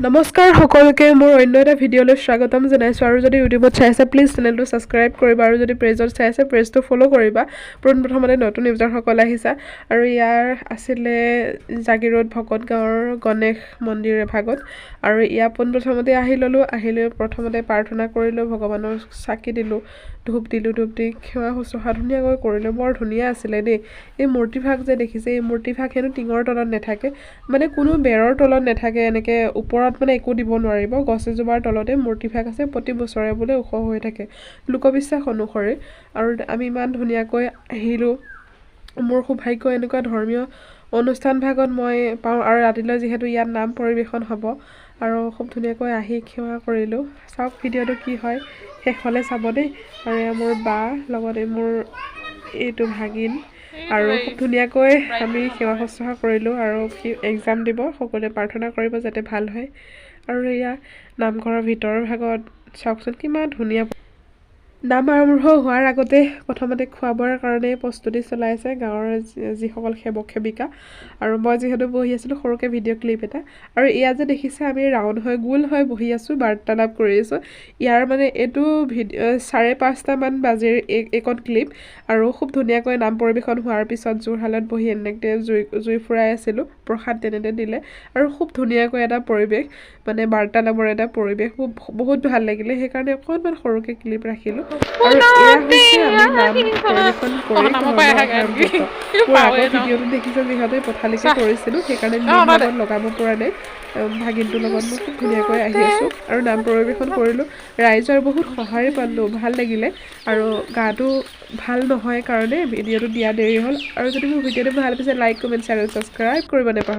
নমস্কাৰ সকলোকে মোৰ অন্য এটা ভিডিঅ'লৈ স্বাগতম জনাইছোঁ আৰু যদি ইউটিউবত চাই আছে প্লিজ চেনেলটো ছাবস্ক্ৰাইব কৰিবা আৰু যদি পেজত চাই আছে পেজটো ফ'ল' কৰিবা পোনপ্ৰথমতে নতুন ইউজাৰসকল আহিছা আৰু ইয়াৰ আছিলে জাগিৰোড ভকত গাঁৱৰ গণেশ মন্দিৰ এভাগত আৰু ইয়াৰ পোনপ্ৰথমতে আহি ল'লোঁ আহি লৈ প্ৰথমতে প্ৰাৰ্থনা কৰিলোঁ ভগৱানৰ চাকি দিলোঁ ধূপ দি সেৱা শুশ্ৰূষা ধুনীয়াকৈ কৰিলোঁ বৰ ধুনীয়া আছিলে দেই এই মূৰ্তিভাগ যে দেখিছে এই মূৰ্তিভাগ হেনো টিঙৰ তলত নাথাকে মানে কোনো বেৰৰ তলত নাথাকে এনেকৈ ওপৰত মানে একো দিব নোৱাৰিব গছ এজোপাৰ তলতে মূৰ্তিভাগ আছে প্ৰতি বছৰে বোলে ওখ হৈ থাকে লোকবিশ্বাস অনুসৰি আৰু আমি ইমান ধুনীয়াকৈ আহিলোঁ মোৰ সৌভাগ্য এনেকুৱা ধৰ্মীয় অনুষ্ঠানভাগত মই পাওঁ আৰু ৰাতিলৈ যিহেতু ইয়াত নাম পৰিৱেশন হ'ব আৰু খুব ধুনীয়াকৈ আহি সেৱা কৰিলোঁ চাওক ভিডিঅ'টো কি হয় শেষলৈ চাব দেই আৰু এয়া মোৰ বা লগতে মোৰ এইটো ভাগিন আৰু খুব ধুনীয়াকৈ আমি সেৱা শুশ্ৰূষা কৰিলোঁ আৰু এক্সাম দিব সকলোৱে প্ৰাৰ্থনা কৰিব যাতে ভাল হয় আৰু এয়া নামঘৰৰ ভিতৰৰ ভাগত চাওকচোন কিমান ধুনীয়া নাম আৰম্ভ হোৱাৰ আগতে প্ৰথমতে খোৱা বোৱাৰ কাৰণে প্ৰস্তুতি চলাইছে গাঁৱৰ যিসকল সেৱক সেৱিকা আৰু মই যিহেতু বহি আছিলোঁ সৰুকৈ ভিডিঅ' ক্লিপ এটা আৰু এয়া যে দেখিছে আমি ৰাউণ্ড হৈ গোল হৈ বহি আছোঁ বাৰ্তালাপ কৰি আছোঁ ইয়াৰ মানে এইটো 5:30মান বাজিৰ এইকণ ক্লিপ আৰু খুব ধুনীয়াকৈ নাম পৰিৱেশন হোৱাৰ পিছত জোৰশালত বহি এনেকৈ জুই ফুৰাই আছিলোঁ প্ৰসাদ তেনেকৈ দিলে আৰু খুব ধুনীয়াকৈ এটা পৰিৱেশ মানে বাৰ্তালাপৰ এটা পৰিৱেশ বহুত ভাল লাগিলে সেইকাৰণে অকণমান সৰুকৈ ক্লিপ ৰাখিলোঁ আৰু এয়া হৈছে আমি নাম পৰিৱেশন কৰি মোৰ আগৰ ভিডিঅ'টো দেখিছে যিহেতু পথালিকে কৰিছিলোঁ সেইকাৰণে মোৰ লগত লগাব পৰা নাই ভাগিনটোৰ লগত মই খুব ধুনীয়াকৈ আহি আছোঁ আৰু নাম পৰিৱেশন কৰিলোঁ ৰাইজৰ বহুত সঁহাৰি পালোঁ ভাল লাগিলে আৰু গাটো ভাল নহয় কাৰণে ভিডিঅ'টো দিয়া দেৰি হ'ল আৰু যদি মোৰ ভিডিঅ'টো ভাল পাইছে লাইক কমেণ্ট চেনেল ছাবস্ক্ৰাইব কৰিব নাপাহৰিব